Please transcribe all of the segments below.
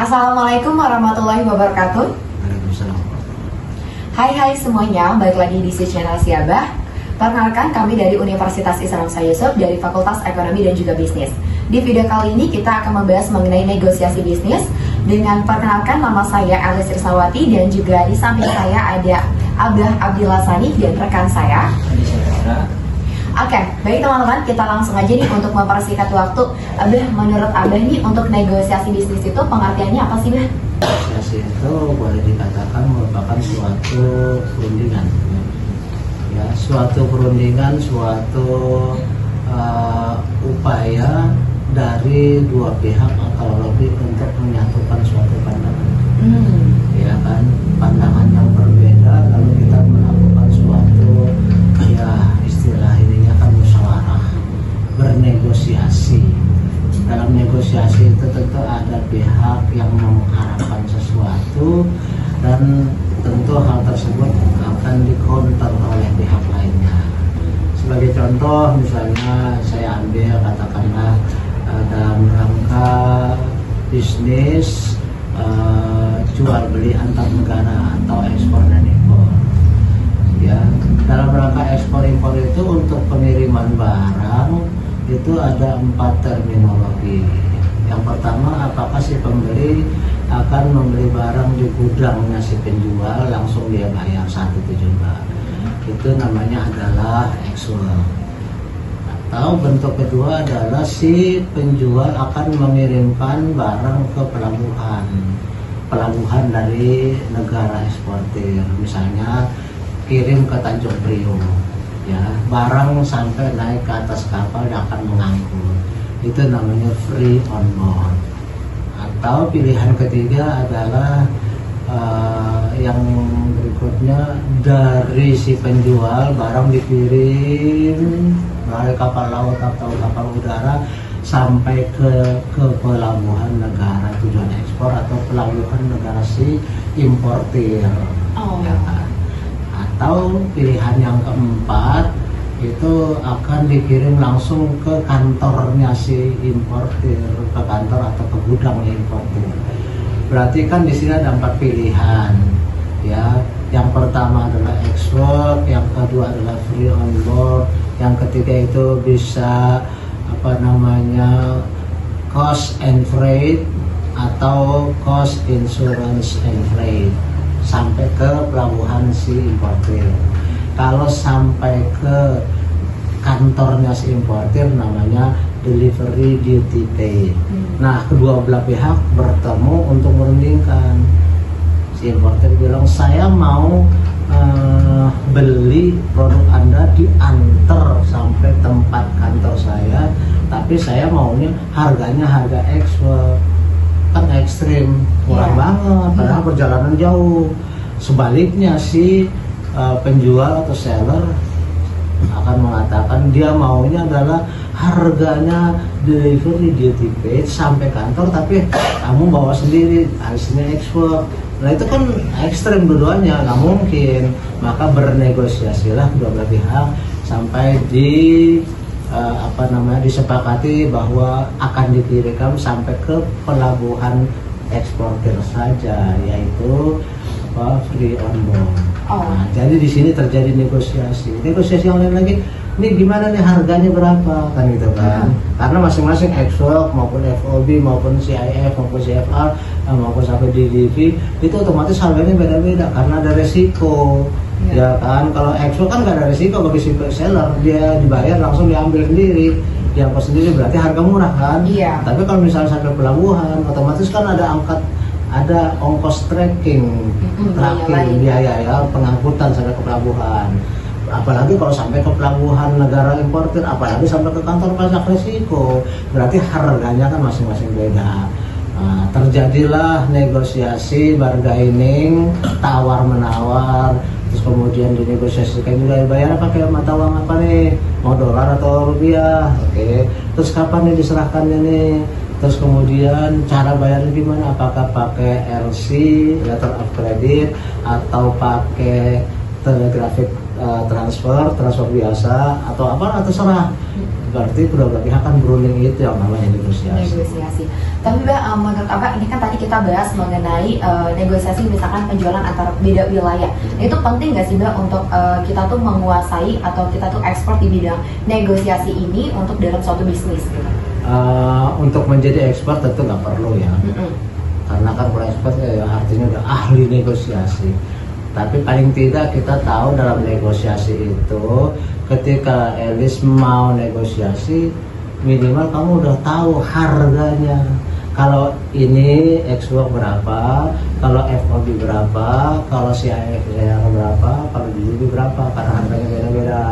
Assalamualaikum warahmatullahi wabarakatuh. Hai semuanya, balik lagi di channel Siabah. Perkenalkan, kami dari Universitas Islam Syekh Yusuf dari Fakultas Ekonomi dan juga Bisnis. Di video kali ini kita akan membahas mengenai negosiasi bisnis. Dengan perkenalkan, nama saya Elis Risnawati dan juga di samping saya ada Abah Abdillah Sani dan rekan saya. Oke, baik teman-teman, kita langsung aja nih untuk mempersingkat waktu. Abah, menurut Abah nih untuk negosiasi bisnis itu pengertiannya apa sih, Bah? Negosiasi itu boleh dikatakan merupakan suatu perundingan, ya, suatu perundingan, suatu upaya dari dua pihak atau lebih untuk menyatukan suatu pandangan, ya kan, pandangan yang berbeda lalu kita melakukan suatu, ya istilah ininya kan musyawarah, bernegosiasi. Dalam negosiasi itu tentu ada pihak yang mengharapkan sesuatu dan tentu hal tersebut akan dikonter oleh pihak lainnya. Sebagai contoh, misalnya saya ambil katakanlah dalam rangka bisnis jual beli antar negara atau ekspor dan impor. Ya, dalam rangka ekspor impor itu untuk pengiriman barang itu ada 4 terminologi. Yang pertama, apakah si pembeli akan membeli barang di gudangnya si penjual langsung dia bayar saat itu juga. Itu namanya adalah ekspor. Atau bentuk kedua adalah si penjual akan mengirimkan barang ke pelabuhan dari negara eksportir, misalnya kirim ke Tanjung Priok, ya, barang sampai naik ke atas kapal yang akan mengangkut, itu namanya free on board. Atau pilihan ketiga adalah yang berikutnya, dari si penjual barang dikirim melalui kapal laut atau kapal udara sampai ke pelabuhan negara tujuan ekspor atau pelabuhan negara si importir. Ya kan? Atau pilihan yang keempat itu akan dikirim langsung ke kantornya si importir, ke kantor atau ke gudangnya importir. Berarti kan di sini ada 4 pilihan, ya. Yang pertama adalah ekspor, yang kedua adalah free on board, yang ketiga itu bisa cost and freight atau cost insurance and freight sampai ke pelabuhan si importir. Kalau sampai ke kantornya si importir namanya delivery duty paid. Nah, kedua belah pihak bertemu untuk merundingkan. Si importir bilang, saya mau beli produk Anda diantar sampai tempat kantor saya, tapi saya maunya harganya harga ekspor. Kan ekstrim, murah banget, padahal perjalanan jauh. Sebaliknya si penjual atau seller akan mengatakan dia maunya adalah harganya delivery duty paid sampai kantor, tapi kamu bawa sendiri, hasilnya ekspor. Nah, itu kan ekstrim dua-duanya, nggak mungkin. Maka bernegosiasilah kedua belah pihak sampai disepakati bahwa akan dikirimkan sampai ke pelabuhan eksportir saja, yaitu free on board. Nah, jadi di sini terjadi negosiasi yang lain lagi. Ini gimana nih, harganya berapa, kan gitu kan? Karena masing-masing ekspor maupun FOB maupun CIF maupun CFR maupun sampai DDV itu otomatis harganya beda-beda karena ada resiko. Ya kan, kalau ekspor kan nggak ada resiko bagi si seller, dia dibayar langsung diambil sendiri, diangkut sendiri, berarti harga murah kan. Tapi kalau misalnya sampai pelabuhan, otomatis kan ada ongkos tracking, biaya ya pengangkutan sampai ke pelabuhan. Apalagi kalau sampai ke pelabuhan negara importir, apalagi sampai ke kantor pajak, resiko, berarti harganya kan masing-masing beda. Nah, terjadilah negosiasi bargaining, tawar menawar, terus kemudian dinegosiasikan juga, bayar pakai mata uang apa nih, mau dolar atau rupiah, oke. Terus kapan nih diserahkannya nih, terus kemudian cara bayarnya gimana, apakah pakai LC, letter of credit, atau pakai telegraphic transfer biasa, atau apa, terserah. berarti kedua belah pihak kan berunding, itu yang namanya negosiasi. Tapi Mbak, menurut Abah ini kan tadi kita bahas mengenai negosiasi misalkan penjualan antar beda wilayah. Itu penting nggak sih Mbak untuk kita tuh menguasai atau kita tuh ekspor di bidang negosiasi ini untuk dalam suatu bisnis gitu? Untuk menjadi ekspor tentu nggak perlu ya, karena kan kalau ekspor ya artinya udah ahli negosiasi. Tapi paling tidak kita tahu dalam negosiasi itu, ketika Elis mau negosiasi, minimal kamu udah tahu harganya. Kalau ini ekspor berapa, kalau FOB berapa, kalau CIF berapa, kalau DJB berapa, karena harganya beda-beda.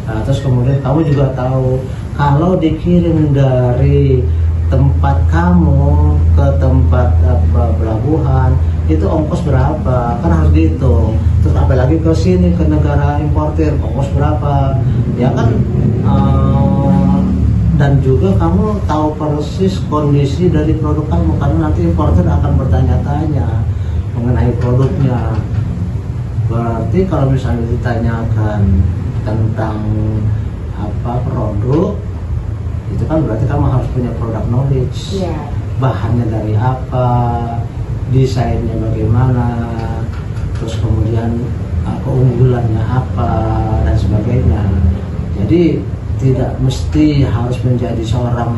Nah, terus kemudian kamu juga tahu kalau dikirim dari tempat kamu ke tempat pelabuhan itu ongkos berapa, kan harus dihitung. Terus apalagi ke sini ke negara importir ongkos berapa, ya kan. Dan juga kamu tahu persis kondisi dari produk kamu, karena nanti importer akan bertanya-tanya mengenai produknya. Berarti kalau misalnya ditanyakan tentang apa produk, itu kan berarti kamu harus punya produk knowledge. Bahannya dari apa, desainnya bagaimana, terus kemudian keunggulannya apa dan sebagainya. Jadi tidak mesti harus menjadi seorang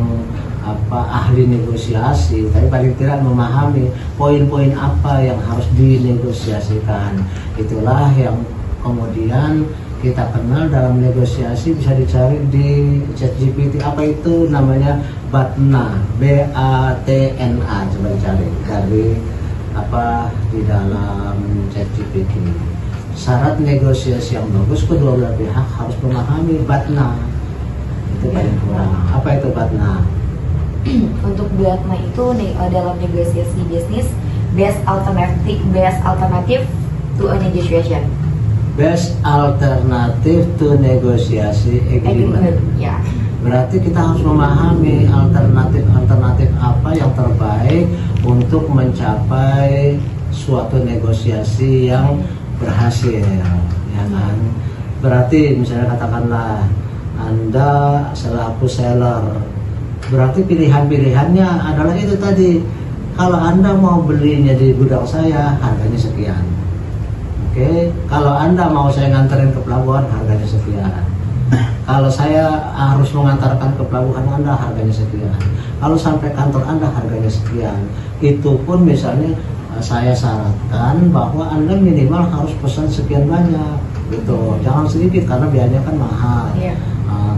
ahli negosiasi, tapi paling tidak memahami poin-poin apa yang harus dinegosiasikan. Itulah yang kemudian kita kenal dalam negosiasi, bisa dicari di ChatGPT. Apa itu namanya? BATNA, BATNA, coba cari dari di dalam ChatGPT. Syarat negosiasi yang bagus, kedua belah pihak harus memahami BATNA. Itu paling kurang. Apa itu BATNA? Untuk BATNA itu dalam negosiasi bisnis, best alternative to a negotiation. Best alternative to negotiasi agreement. Berarti kita harus memahami alternatif apa yang terbaik untuk mencapai suatu negosiasi yang berhasil, ya kan? Berarti misalnya katakanlah Anda selaku seller, berarti pilihan-pilihannya adalah itu tadi. Kalau Anda mau belinya di gudang saya, harganya sekian. Oke, kalau Anda mau saya nganterin ke pelabuhan, harganya sekian. Kalau saya harus mengantarkan ke pelabuhan Anda, harganya sekian. Kalau sampai kantor Anda, harganya sekian. Itu pun misalnya saya syaratkan bahwa Anda minimal harus pesan sekian banyak, gitu. Jangan sedikit karena biayanya kan mahal.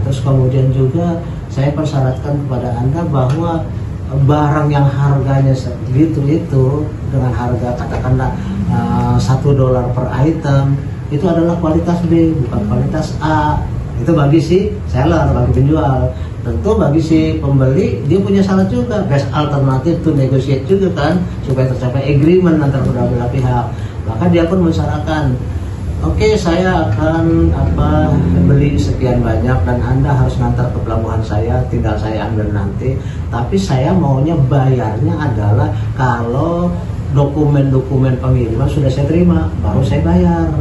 Terus kemudian juga saya persyaratkan kepada Anda bahwa barang yang harganya segitu itu dengan harga katakanlah $1 per item itu adalah kualitas B, bukan kualitas A. Itu bagi si seller, bagi penjual. Tentu bagi si pembeli dia punya syarat juga, best alternative to negotiate juga kan, supaya tercapai agreement antara kedua belah pihak. Maka dia pun mensyaratkan, oke, saya akan beli sekian banyak dan Anda harus ngantar ke pelabuhan saya, tinggal saya ambil nanti. Tapi saya maunya bayarnya adalah kalau dokumen-dokumen pengiriman sudah saya terima, baru saya bayar.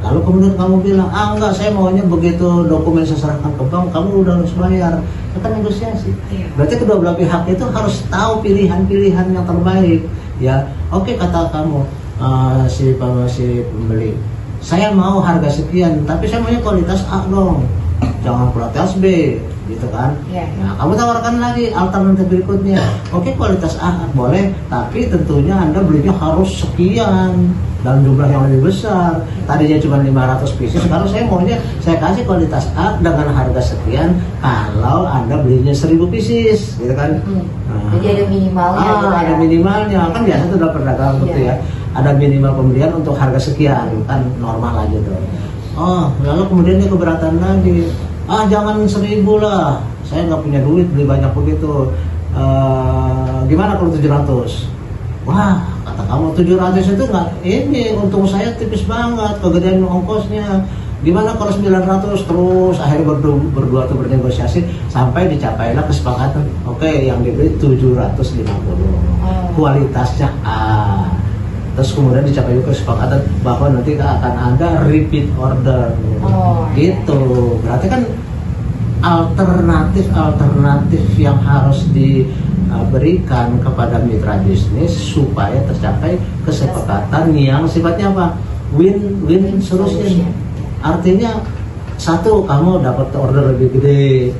Lalu kemudian kamu bilang, enggak, saya maunya begitu dokumen saya serahkan ke bank, kamu udah harus bayar. Itu kan negosiasi. Berarti kedua belah pihak itu harus tahu pilihan-pilihan yang terbaik. Ya, oke, kata kamu si pembeli, saya mau harga sekian, tapi saya maunya kualitas A dong, jangan kualitas B, gitu kan? Nah, kamu tawarkan lagi alternatif berikutnya. Oke, kualitas A boleh, tapi tentunya Anda belinya harus sekian dalam jumlah yang lebih besar. Tadinya cuma 500 pieces, sekarang saya maunya saya kasih kualitas A dengan harga sekian kalau Anda belinya 1000 pieces, gitu kan? Jadi ada minimalnya. Ada minimalnya, kan biasa itu udah perdagangan gitu ya. Ada minimal pembelian untuk harga sekian, kan normal aja tuh. Lalu kemudian dia keberatan lagi. Jangan 1000 lah, saya nggak punya duit beli banyak begitu. Gimana kalau 700? Wah, kata kamu 700 itu nggak, ini untung saya tipis banget, kegedean ongkosnya. Gimana kalau 900? Terus akhirnya berdua tuh bernegosiasi sampai dicapailah kesepakatan. Oke, yang dibeli 750, kualitasnya A. Terus kemudian dicapai kesepakatan bahwa nanti akan ada repeat order, gitu. Berarti kan alternatif yang harus diberikan kepada mitra bisnis supaya tercapai kesepakatan yang sifatnya apa? Win-win solution. Artinya satu, kamu dapat order lebih gede,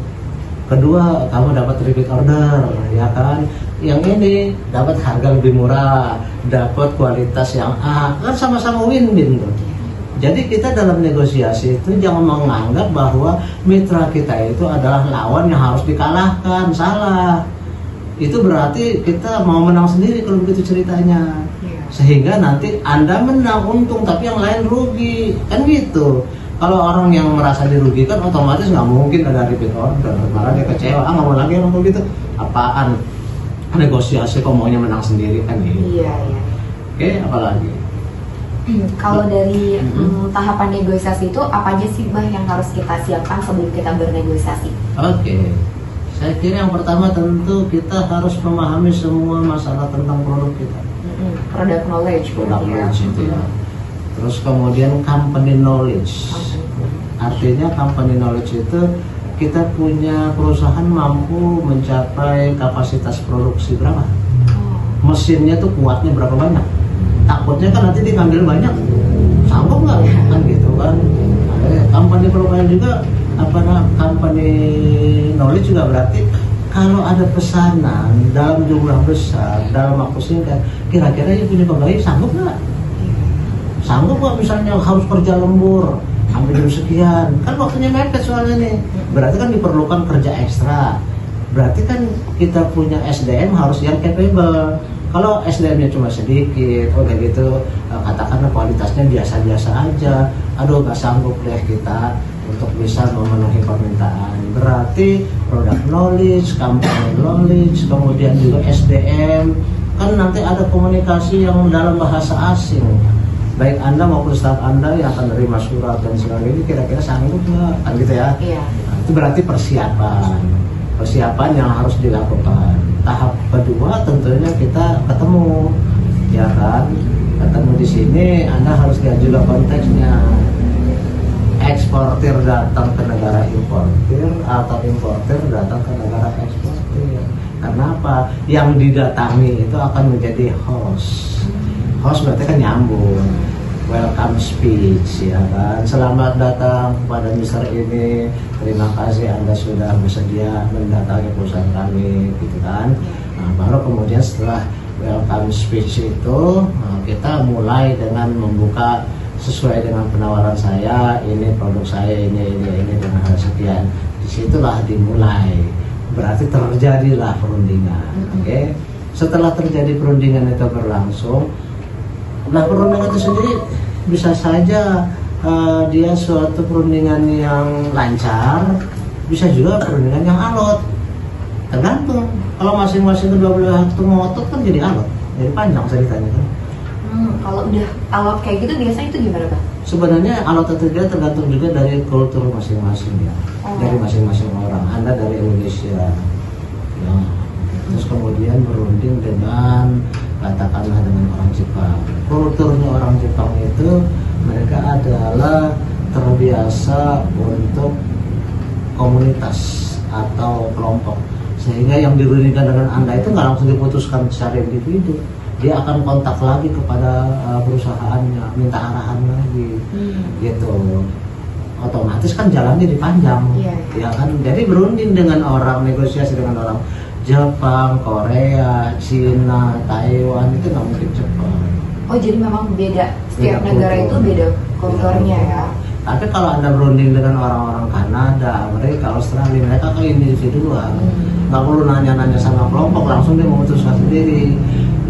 kedua kamu dapat repeat order, ya kan? Yang ini dapat harga lebih murah, dapat kualitas yang A, kan sama-sama win-win tuh. Jadi kita dalam negosiasi itu jangan menganggap bahwa mitra kita itu adalah lawan yang harus dikalahkan, salah. Itu berarti kita mau menang sendiri kalau begitu ceritanya. Sehingga nanti Anda menang untung tapi yang lain rugi, kan gitu. Kalau orang yang merasa dirugikan otomatis nggak mungkin ada repeat order, malah dia kecewa, nggak mau lagi orang begitu. Apaan? Negosiasi kok maunya menang sendiri kan gitu. Iya. Oke, apalagi? Kalau dari tahapan negosiasi itu apa aja sih Bah yang harus kita siapkan sebelum kita bernegosiasi? Oke, saya kira yang pertama tentu kita harus memahami semua masalah tentang produk kita. Product knowledge itu ya. Terus kemudian company knowledge. Artinya company knowledge itu kita punya perusahaan mampu mencapai kapasitas produksi berapa? Mesinnya tuh kuatnya berapa banyak? Takutnya kan nanti diambil banyak, sanggup nggak kan gitu kan. Company profile juga company knowledge juga berarti kalau ada pesanan dalam jumlah besar dalam waktu singkat, kira-kira yang punya pegawai sanggup nggak? Sanggup nggak misalnya harus kerja lembur sampai jam sekian, kan waktunya mepet soalnya nih. Berarti kan diperlukan kerja ekstra. Berarti kan kita punya SDM harus yang capable. Kalau SDM-nya cuma sedikit, kayak gitu, katakanlah kualitasnya biasa-biasa aja, aduh nggak sanggup deh kita untuk bisa memenuhi permintaan. Berarti product knowledge, company knowledge, kemudian juga SDM, kan nanti ada komunikasi yang dalam bahasa asing. Baik Anda maupun staf Anda yang akan menerima surat dan sebagainya, kira-kira sanggup nggak? Kan gitu ya? Iya. Nah, itu berarti persiapan yang harus dilakukan. Tahap kedua tentunya kita ketemu, ya kan? Ketemu di sini Anda harus lihat juga konteksnya. Eksportir datang ke negara importir atau importir datang ke negara eksportir. Karena apa? Yang didatangi itu akan menjadi host. Host berarti kan nyambung. Welcome speech, ya kan? Selamat datang kepada Mister ini. Terima kasih Anda sudah bersedia mendatangi perusahaan kami, gitu kan? Nah, baru kemudian setelah welcome speech itu, kita mulai dengan membuka sesuai dengan penawaran saya. Ini produk saya, ini dengan harga sekian. Disitulah dimulai. Berarti terjadilah perundingan. Oke? Setelah terjadi perundingan itu berlangsung. Nah, perundingan itu sendiri bisa saja dia suatu perundingan yang lancar, bisa juga perundingan yang alot. Tergantung. Kalau masing-masing kedua belah itu ngotot kan jadi alot, jadi panjang ceritanya kan. Kalau udah alot kayak gitu biasanya itu gimana Pak? Sebenarnya alot itu dia tergantung juga dari kultur masing-masing ya, dari masing-masing orang. Anda dari Indonesia, ya. Terus kemudian berunding dengan katakanlah dengan orang Jepang. Kulturnya orang Jepang itu mereka adalah terbiasa untuk komunitas atau kelompok, sehingga yang dirundingkan dengan Anda itu nggak langsung diputuskan secara individu. Dia akan kontak lagi kepada perusahaannya, minta arahan lagi, gitu. Otomatis kan jalannya dipanjang, ya kan. Jadi berunding dengan orang, negosiasi dengan orang Jepang, Korea, Cina, Taiwan itu nggak mungkin cepat. Oh, jadi memang beda, setiap negara itu beda kulturnya ya. Tapi kalau Anda berunding dengan orang-orang Kanada, Amerika, Australia, mereka kan individual, nggak perlu nanya-nanya sama kelompok, langsung dia memutuskan sendiri.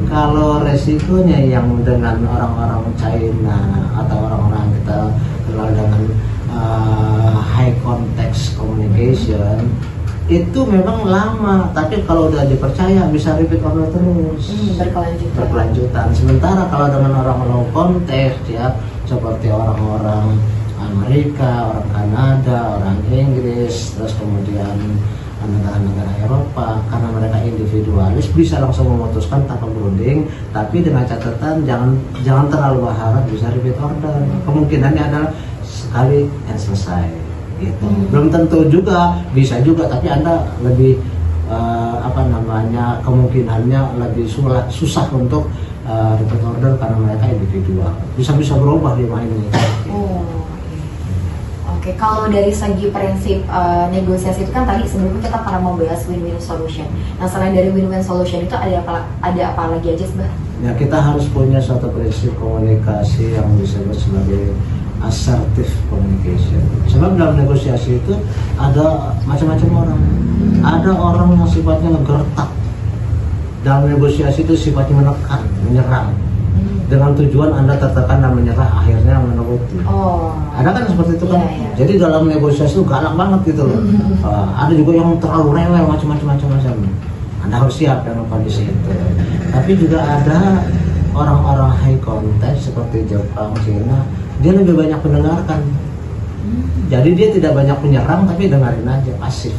Kalau resikonya yang dengan orang-orang China atau orang-orang kita kenal dengan high context communication, itu memang lama, tapi kalau udah dipercaya bisa repeat order terus, berkelanjutan. Sementara kalau dengan orang-orang konteks ya, seperti orang-orang Amerika, orang Kanada, orang Inggris, terus kemudian negara-negara Eropa, karena mereka individualis bisa langsung memutuskan tanpa berunding, tapi dengan catatan jangan terlalu berharap bisa repeat order. Kemungkinannya adalah sekali dan selesai. gitu. Belum tentu juga, bisa juga, tapi Anda lebih kemungkinannya lebih susah untuk dapat order karena mereka individual. Bisa berubah dia mainnya. Oke, kalau dari segi prinsip negosiasi itu kan tadi sebelumnya kita pernah membahas win-win solution. Nah, selain dari win-win solution itu ada apa lagi aja, Mbak? Ya, kita harus punya suatu prinsip komunikasi yang disebut sebagai assertive communication. Sebab dalam negosiasi itu ada macam-macam orang. Ada orang yang sifatnya ngegertak. Dalam negosiasi itu sifatnya menekan, menyerang. Dengan tujuan Anda tertekan dan menyerah, akhirnya menuruti. Ada kan seperti itu kan? Yeah. Jadi dalam negosiasi itu galak banget gitu loh. Ada juga yang terlalu rewel macam-macam. Anda harus siap dengan kondisi itu. Tapi juga ada orang-orang high contact seperti Jepang, Cina, dia lebih banyak mendengarkan. Jadi dia tidak banyak menyerang, tapi dengarin aja, pasif.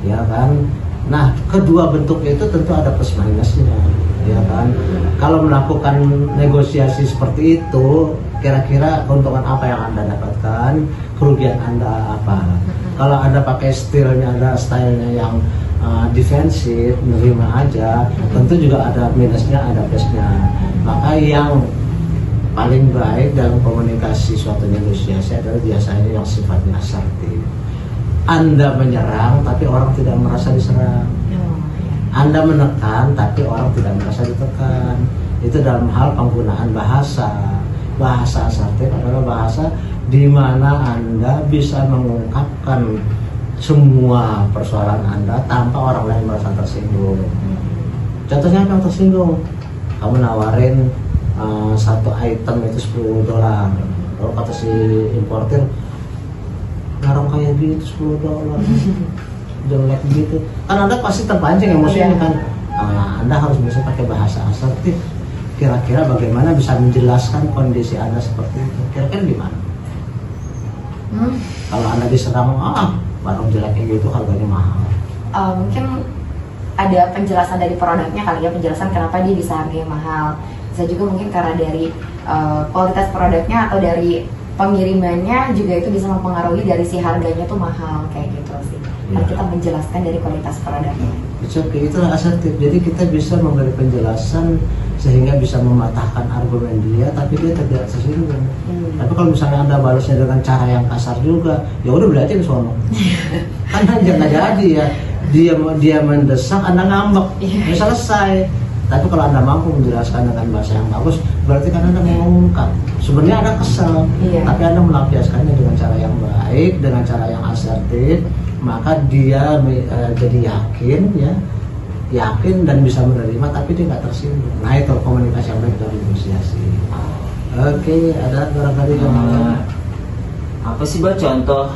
Ya kan? Nah, kedua bentuk itu tentu ada plus minusnya. Ya kan, kalau melakukan negosiasi seperti itu, kira-kira keuntungan apa yang Anda dapatkan, kerugian Anda apa? Kalau Anda pakai stylenya yang defensif, menerima aja, tentu juga ada minusnya, ada plusnya. Maka yang paling baik dalam komunikasi suatu negosiasi adalah biasanya yang sifatnya asertif. Anda menyerang, tapi orang tidak merasa diserang. Anda menekan, tapi orang tidak merasa ditekan. Itu dalam hal penggunaan bahasa. Bahasa asertif adalah bahasa di mana Anda bisa mengungkapkan semua persoalan Anda tanpa orang lain merasa tersinggung. Contohnya apa yang tersinggung? Kamu nawarin satu item itu $10. Kalau kata si importer, ngarang kayak gitu $10. Jelek gitu, kan Anda pasti terpancing emosinya kan. Anda harus bisa pakai bahasa asertif. Kira-kira bagaimana bisa menjelaskan kondisi Anda seperti itu? Kira-kira gimana? Kalau Anda diserang, barang jeleknya gitu harganya mahal. Mungkin ada penjelasan dari produknya kali ya, penjelasan kenapa dia bisa harganya mahal. Bisa juga mungkin karena dari kualitas produknya atau dari pengirimannya juga itu bisa mempengaruhi dari si harganya tuh mahal kayak gitu sih. Kita menjelaskan dari kualitas produknya. Itu asertif. Jadi kita bisa memberi penjelasan sehingga bisa mematahkan argumen dia, tapi dia tidak tersinggung. Tapi kalau misalnya Anda balasnya dengan cara yang kasar juga, ya udah beli aja ke sono. Kan jangan jadi ya. Dia mendesak, Anda ngambek, ya selesai. Tapi kalau Anda mampu menjelaskan dengan bahasa yang bagus, berarti kan Anda mengungkap. Sebenarnya Anda kesel, tapi Anda melampiaskannya dengan cara yang baik, dengan cara yang asertif. Maka dia jadi yakin dan bisa menerima, tapi dia nggak tersinggung. Nah, itu komunikasi yang baik dalam negosiasi. Oke, ada barangkali yang apa sih Mbak contoh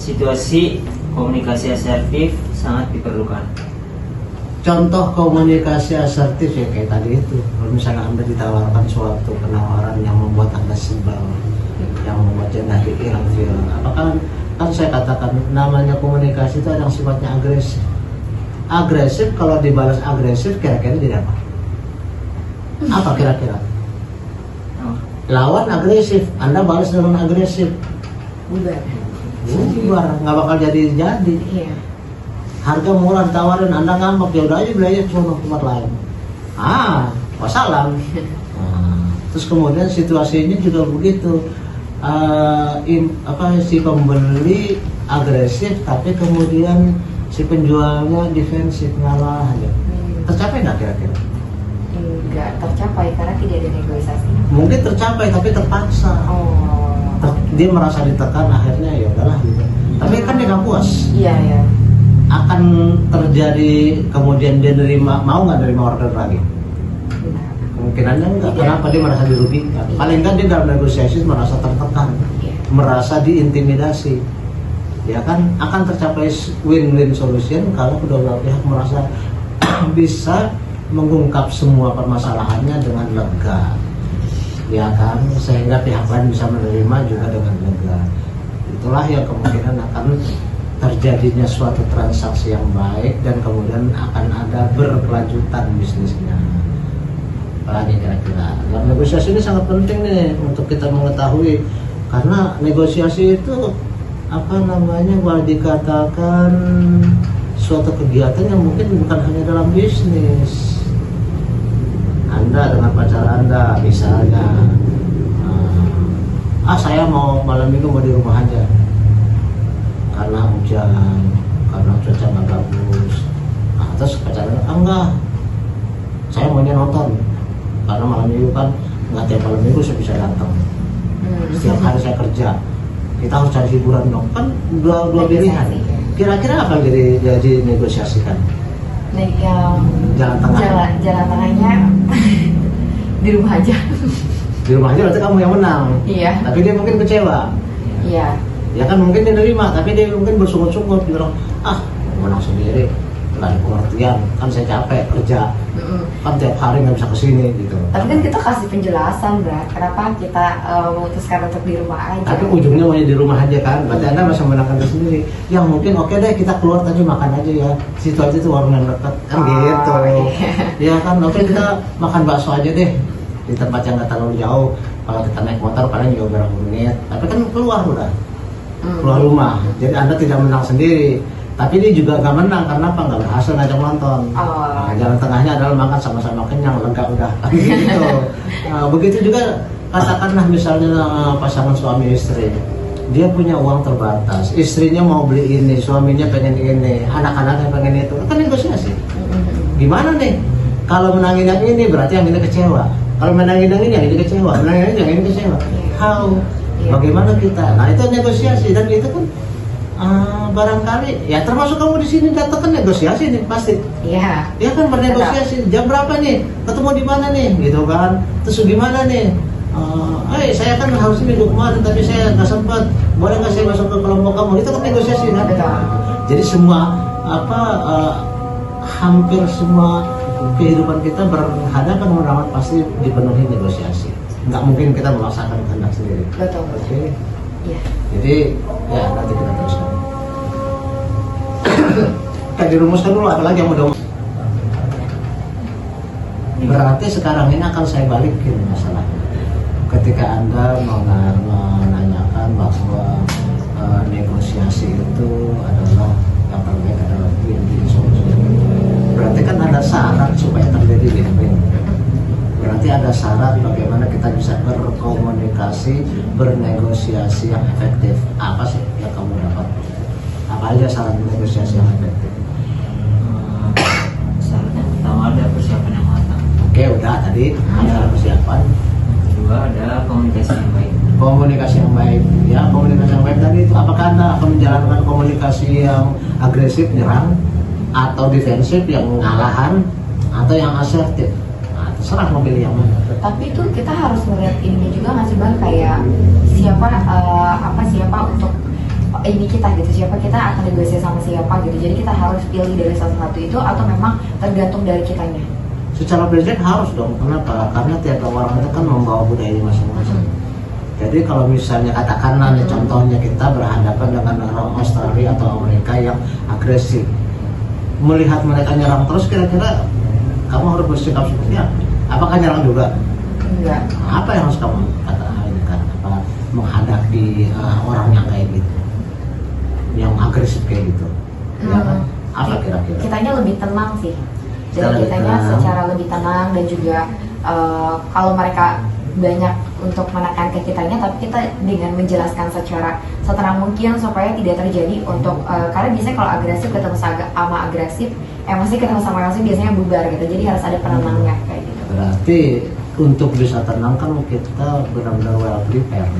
situasi komunikasi asertif sangat diperlukan? Contoh komunikasi asertif ya kayak tadi itu. Kalau misalnya Anda ditawarkan suatu penawaran yang membuat Anda sebel, yang membuat Anda ilfil, apakah kan saya katakan namanya komunikasi itu ada yang sifatnya agresif. Agresif kalau dibalas agresif kira-kira jadi apa? Apa kira-kira? Lawan agresif, Anda balas dengan agresif. Bubar, nggak bakal jadi. Harga murah tawarin, Anda ngambek, ya udah aja beli aja ke tempat lain. Wassalam. Terus kemudian situasinya juga begitu. Si pembeli agresif, tapi kemudian si penjualnya defensif, ngalah aja. Tercapai nggak kira-kira? Nggak tercapai karena tidak ada negosiasi. Mungkin tercapai tapi terpaksa. Dia merasa ditekan, akhirnya ya udahlah gitu. Tapi kan dia nggak puas. Iya. Akan terjadi kemudian dia mau nggak nerima order lagi? Kemungkinannya enggak. Kenapa? Dia merasa dirugikan. Paling kan dia dalam negosiasi merasa tertekan, merasa diintimidasi. Ya kan, akan tercapai win-win solution kalau kedua belah pihak merasa bisa mengungkap semua permasalahannya dengan lega. Ya kan, sehingga pihak lain bisa menerima juga dengan lega. Itulah yang kemungkinan akan terjadinya suatu transaksi yang baik dan kemudian akan ada berkelanjutan bisnisnya. Apalagi kira-kira dalam negosiasi ini sangat penting nih untuk kita mengetahui, karena negosiasi itu apa namanya, boleh dikatakan suatu kegiatan yang mungkin bukan hanya dalam bisnis. Anda dengan pacar Anda misalnya, saya mau malam minggu mau di rumah aja karena hujan, karena cuaca nggak bagus. Terus pacar Anda, enggak, saya maunya nonton karena malam minggu kan nggak tiap malam minggu saya bisa datang. Setiap hari saya kerja, kita harus cari hiburan dong, kan dua pilihan. Kira-kira apa yang jadi negosiasikan? Jalan tengahnya di rumah aja. Di rumah aja berarti kamu yang menang. Iya. Tapi dia mungkin kecewa. Iya. Ya kan mungkin dia nerima, tapi dia mungkin bersungut-sungut bilang, menang sendiri, nggak ada pengertian, kan saya capek kerja, kan tiap hari nggak bisa kesini gitu. Tapi kan kita kasih penjelasan, Bra, kenapa kita memutuskan untuk di rumah aja. Tapi ujungnya mau di rumah aja kan, berarti Anda masih menangkan sendiri. Yang mungkin oke deh kita keluar tadi makan aja ya, situ aja tuh warung yang dekat kan gitu. Ya kan oke kita makan bakso aja deh di tempat yang nggak terlalu jauh. Kalau kita naik motor paling juga berapa menit, tapi kan keluar udah. Keluar rumah, jadi Anda tidak menang sendiri, tapi dia juga nggak menang karena apa? Nggak berhasil ngajak nonton. Nah, jalan tengahnya adalah makan sama-sama kenyang, lega udah gitu. Begitu juga katakanlah misalnya pasangan suami istri, dia punya uang terbatas, istrinya mau beli ini, suaminya pengen ini, anak-anaknya pengen itu, kan negosiasi. Gimana nih? Kalau menangin yang ini berarti yang ini kecewa, kalau menangin yang ini kecewa, menangin yang ini kecewa. How? Bagaimana kita? Nah itu negosiasi, dan itu kan barangkali ya termasuk kamu di sini datang kan negosiasi nih pasti. Iya. Ya kan bernegosiasi. Jam berapa nih? Ketemu di mana nih? Gitu kan? Terus gimana nih? Saya kan harusnya minggu kemarin tapi saya nggak sempat. Boleh nggak saya masuk ke kelompok kamu? Itu kan negosiasi kan? Jadi semua hampir semua kehidupan kita berhadapan dengan pasti dipenuhi negosiasi. Nggak mungkin kita memaksakan kehendak sendiri. Betul. Oke. Iya. Jadi ya nanti kita teruskan. Kayak dirumuskan dulu apalagi yang mau. Berarti sekarang ini akan saya balikin masalahnya. Ketika Anda menanyakan bahwa negosiasi itu adalah yang terbaik adalah win-win solution. Berarti kan ada syarat supaya terjadi win-win. Berarti ada syarat bagaimana kita bisa berkomunikasi, bernegosiasi yang efektif. Apa sih yang kamu dapat? Apa aja syarat negosiasi yang efektif? Syarat yang pertama ada persiapan yang matang. Oke, udah tadi ada persiapan. Kedua ada komunikasi yang baik. Komunikasi yang baik, ya komunikasi yang baik tadi itu apakah Anda akan menjalankan komunikasi yang agresif, nyerang, atau defensif yang ngalahan, atau yang asertif? Serah mau pilih yang mana. Tapi itu kita harus melihat ini juga nggak sih Bang, kayak siapa untuk ini kita gitu, siapa kita akan negosiasi sama siapa gitu. Jadi kita harus pilih dari salah satu itu atau memang tergantung dari kitanya. Secara prinsip harus dong. Kenapa? Karena tiap orang itu kan membawa budaya masing-masing. Jadi kalau misalnya katakanlah contohnya kita berhadapan dengan orang Australia atau Amerika yang agresif, melihat mereka nyerang terus, kira-kira kamu harus bersikap seperti apa? Apakah nyerang juga? Enggak. Apa yang harus kamu katakan? Apa menghadapi orang yang kayak gitu, yang agresif kayak gitu? Ya kan? Apa kira-kira? Kitanya lebih tenang sih. Jadi kitanya secara lebih tenang dan juga kalau mereka banyak untuk menekan ke kitanya, tapi kita dengan menjelaskan secara setenang mungkin supaya tidak terjadi untuk karena biasanya kalau agresif ketemu sama agresif, emosi ketemu sama emosi biasanya bubar gitu. Jadi harus ada penenangnya kayak gitu. Berarti untuk bisa tenang kan kita benar-benar well prepared.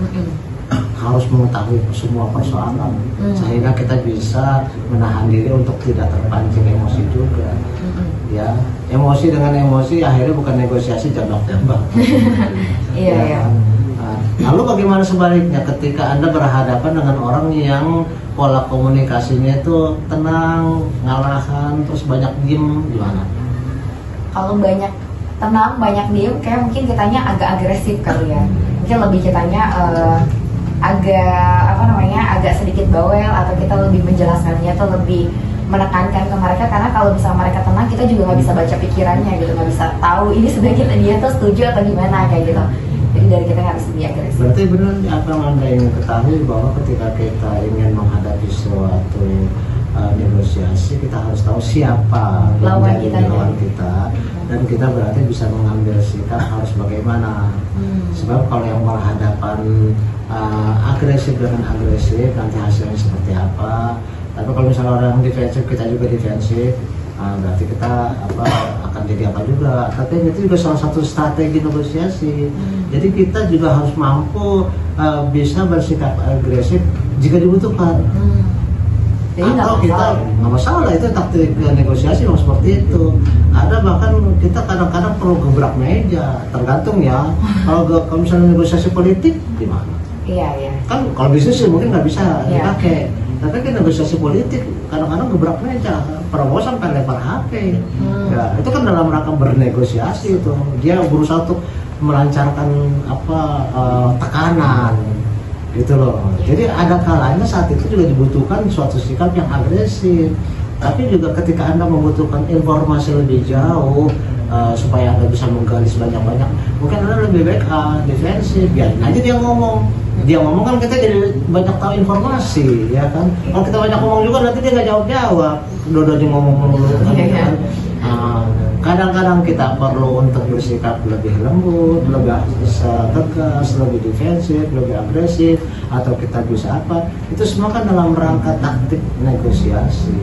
Harus mengetahui semua persoalan sehingga kita bisa menahan diri untuk tidak terpancing emosi juga. Ya, emosi dengan emosi akhirnya bukan negosiasi, jambak tembak. Iya. Lalu bagaimana sebaliknya ketika Anda berhadapan dengan orang yang pola komunikasinya itu tenang, ngalahan, terus banyak diem, gimana? Kalau banyak tenang, banyak diem, kayak mungkin kitanya agak agresif kali ya. Mungkin lebih kitanya agak sedikit bawel, atau kita lebih menjelaskannya tuh lebih menekankan ke mereka, karena kalau misalnya mereka tenang kita juga nggak bisa baca pikirannya gitu, nggak bisa tahu ini sebenarnya dia tuh setuju atau gimana kayak gitu. Jadi dari kita harus lebih agresif. Berarti benar apa yang Anda ingin ketahui bahwa ketika kita ingin menghadapi suatu negosiasi, kita harus tahu siapa lawan kita, dan kita berarti bisa mengambil sikap harus bagaimana. Sebab kalau yang berhadapan agresif dengan agresif, nanti hasilnya seperti apa. Tapi kalau misalnya orang defensif, kita juga defensif, berarti kita akan jadi apa juga. Tapi itu juga salah satu strategi negosiasi. Jadi kita juga harus mampu bisa bersikap agresif jika dibutuhkan. Jadi atau kita nggak masalah, itu taktik negosiasi memang seperti itu. Ada bahkan kita kadang-kadang perlu gebrak meja, tergantung ya. Kalau misalnya negosiasi politik gimana? Iya. Kan kalau bisnis sih mungkin nggak bisa dipakai. Tapi kan negosiasi politik kadang-kadang gebrak meja, Prabowo sampai lempar HP. Ya, itu kan dalam rangka bernegosiasi itu. Dia berusaha untuk melancarkan tekanan. Gitu loh. Jadi ada kalanya saat itu juga dibutuhkan suatu sikap yang agresif. Tapi juga ketika Anda membutuhkan informasi lebih jauh supaya Anda bisa menggali sebanyak-banyak, mungkin Anda lebih baik defensif. Biarin aja dia ngomong. Dia ngomong kan kita jadi banyak tahu informasi, ya kan. Kalau kita banyak ngomong juga nanti dia nggak jawab-jawab. Dua-duanya ngomong melulu kan. Kadang-kadang kita perlu untuk bersikap lebih lembut, lebih tegas, lebih defensif, lebih agresif, atau kita bisa apa, itu semua kan dalam rangka taktik negosiasi.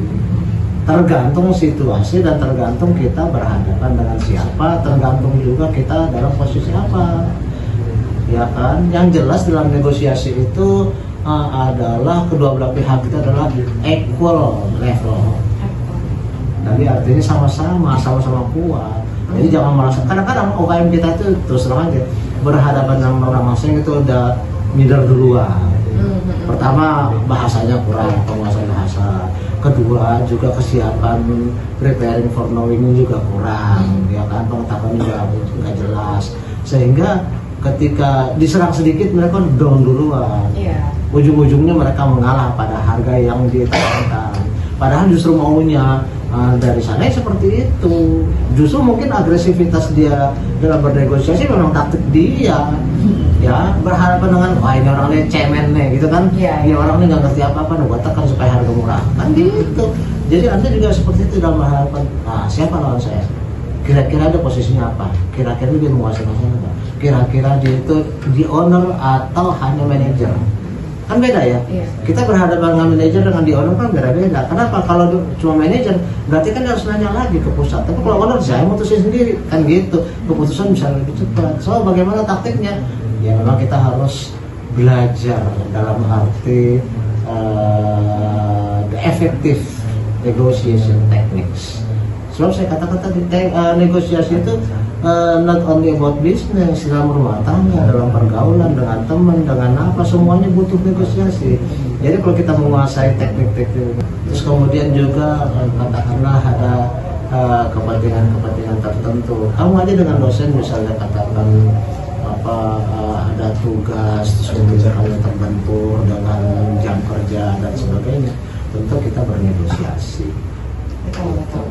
Tergantung situasi dan tergantung kita berhadapan dengan siapa, tergantung juga kita dalam posisi apa, ya kan. Yang jelas dalam negosiasi itu adalah kedua belah pihak kita adalah equal level. Jadi artinya sama-sama kuat. Jadi jangan merasa, kadang-kadang UKM kita itu terus terang aja berhadapan dengan orang asing itu udah minder duluan. Pertama bahasanya kurang, penguasaan bahasa. Kedua juga kesiapan preparing for knowing juga kurang, ya kan, pengetahuan juga nggak jelas. Sehingga ketika diserang sedikit mereka down duluan. Ujung-ujungnya mereka mengalah pada harga yang ditekankan. Padahal justru maunya dari sana seperti itu. Justru mungkin agresivitas dia dalam bernegosiasi memang taktik dia, ya, berhadapan dengan wah ini orangnya cemen nih gitu kan, ini orang ini nggak ngerti apa-apa, gue tekan supaya harga murah kan gitu. Jadi Anda juga seperti itu dalam berhadapan, siapa lawan saya, kira-kira ada posisinya apa, kira-kira dia menguasai masalah apa, kira-kira dia itu di owner atau hanya manajer. Kan beda ya. Kita berhadapan dengan manajer dengan di owner kan beda-beda. Kenapa? Kalau cuma manajer berarti kan harus nanya lagi ke pusat. Tapi kalau owner saya mutusin sendiri kan gitu. Keputusan bisa lebih cepat. So bagaimana taktiknya? Ya memang kita harus belajar dalam arti the effective negotiation techniques. Sebab saya katakan tadi negosiasi itu not only about business, dalam rumah tangga, dalam pergaulan, dengan teman, dengan apa, semuanya butuh negosiasi. Jadi kalau kita menguasai teknik-teknik, terus kemudian juga katakanlah ada kepentingan tertentu, kamu aja dengan dosen misalnya katakan ada tugas, terus kemudian kalian terbentur dengan jam kerja dan sebagainya, tentu kita bernegosiasi. Betul.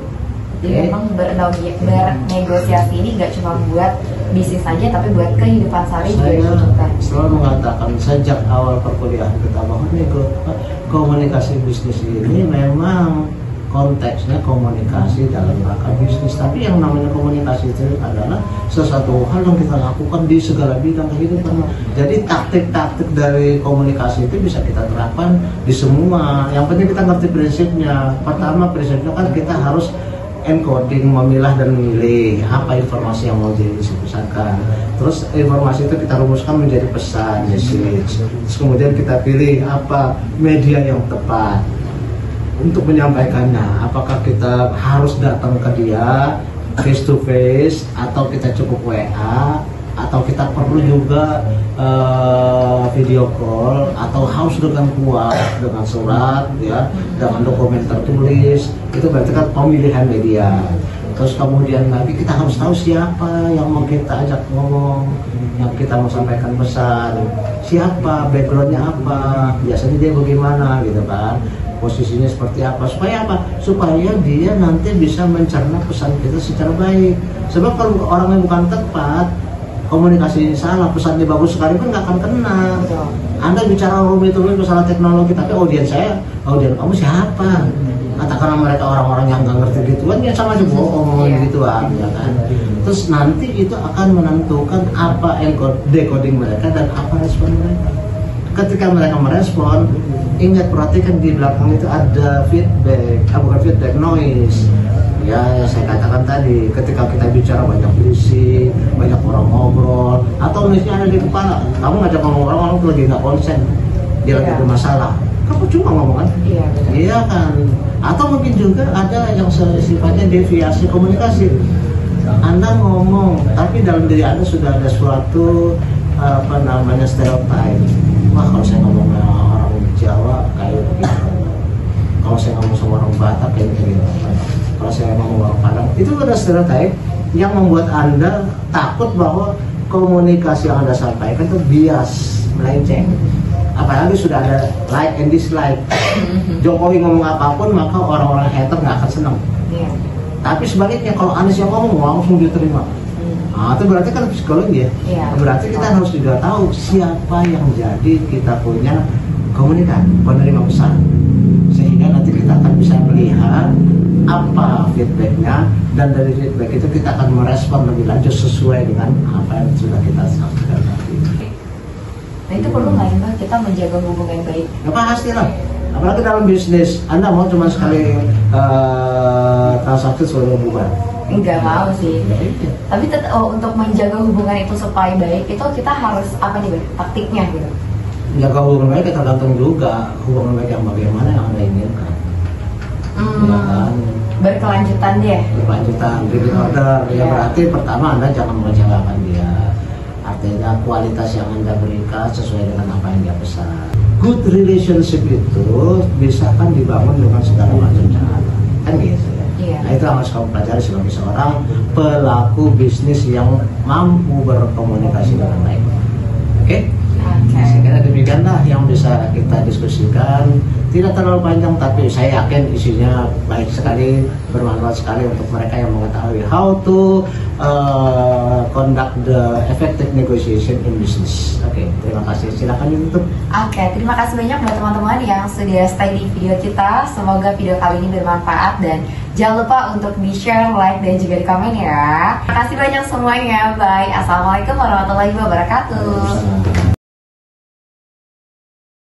Jadi memang bernegosiasi ini nggak cuma buat bisnis saja, tapi buat kehidupan sehari juga kita. Selalu mengatakan sejak awal perkuliahan kita bahwa komunikasi bisnis ini memang konteksnya komunikasi dalam rangka bisnis. Tapi yang namanya komunikasi itu adalah sesuatu hal yang kita lakukan di segala bidang kehidupan. Jadi taktik-taktik dari komunikasi itu bisa kita terapkan di semua. Yang penting kita ngerti prinsipnya. Pertama prinsipnya kan kita harus encoding, memilah dan memilih apa informasi yang mau disampaikan. Terus informasi itu kita rumuskan menjadi pesan, message. Terus kemudian kita pilih apa media yang tepat untuk menyampaikannya. Apakah kita harus datang ke dia face to face, atau kita cukup WA, atau kita perlu juga video call, atau harus dengan kuat, dengan surat, ya, dengan dokumen tertulis. Itu berarti kan pemilihan media. Terus kemudian lagi kita harus tahu siapa yang mau kita ajak ngomong, yang kita mau sampaikan pesan, siapa, backgroundnya apa, biasanya dia bagaimana gitu kan, posisinya seperti apa, supaya apa? Supaya dia nanti bisa mencerna pesan kita secara baik. Sebab kalau orangnya bukan tepat, komunikasi salah, pesannya bagus sekali pun nggak akan kena. Anda bicara rumit masalah teknologi, tapi audiens kamu siapa? Katakanlah mereka orang-orang yang nggak ngerti gituan, ya sama aja bohong gituan, ya kan? Terus nanti itu akan menentukan apa decoding mereka dan apa respon mereka. Ketika mereka merespon, ingat perhatikan di belakang itu ada feedback, bukan feedback, noise. Ya, yang saya katakan tadi, ketika kita bicara banyak berisik, banyak orang ngobrol, atau noise-nya ada di kepala, kamu ngajak ngomong orang tuh lagi nggak konsen, dia lagi bermasalah. Kamu cuma ngomong kan? Iya kan? Atau mungkin juga ada yang sifatnya deviasi komunikasi. Anda ngomong, tapi dalam diri Anda sudah ada suatu stereotype. Wah, kalau saya ngomong sama orang Jawa kayak begitu. Kalau saya ngomong sama orang Batak kayak begitu. Kalau saya ngomong orang Padang, itu ada stereotype yang membuat Anda takut bahwa komunikasi yang Anda sampaikan itu bias, melenceng. Apalagi sudah ada like and dislike. Jokowi ngomong apapun maka orang-orang hater nggak akan senang. Tapi sebaliknya kalau Anies yang ngomong langsung diterima. Nah, itu berarti kan psikologi ya. Berarti kita harus juga tahu siapa yang jadi kita punya penerima pesan. Sehingga nanti kita akan bisa melihat apa feedbacknya, dan dari feedback itu kita akan merespon lebih lanjut sesuai dengan apa yang sudah kita sampaikan tadi. Nah itu perlu nggak ya Mbak kita menjaga hubungan baik? Ya pasti lah. Apalagi dalam bisnis, Anda mau cuma sekali transaksi seluruh hubungan? Enggak mau sih. Tapi untuk menjaga hubungan itu supaya baik, itu kita harus apa nih Mbak? Taktiknya gitu? Menjaga hubungan baik tergantung juga hubungan baik yang bagaimana yang Anda inginkan. Ya kan? Berkelanjutan deh. Berkelanjutan, repeat order. Ya berarti pertama Anda jangan mengecewakan dia. Artinya kualitas yang Anda berikan sesuai dengan apa yang dia pesan. Good relationship itu bisa kan dibangun dengan segala macam cara, kan gitu ya. Nah itu harus kamu pelajari sebagai seorang pelaku bisnis yang mampu berkomunikasi dengan baik. Oke? Saya kira demikianlah yang bisa kita diskusikan. Tidak terlalu panjang, tapi saya yakin isinya baik sekali, bermanfaat sekali untuk mereka yang mengetahui how to conduct the effective negotiation in business. Oke, terima kasih. Silakan ditutup. Oke, terima kasih banyak buat teman-teman yang sudah stay di video kita. Semoga video kali ini bermanfaat dan jangan lupa untuk di share, like, dan juga di komen ya. Terima kasih banyak semuanya. Bye. Assalamualaikum warahmatullahi wabarakatuh.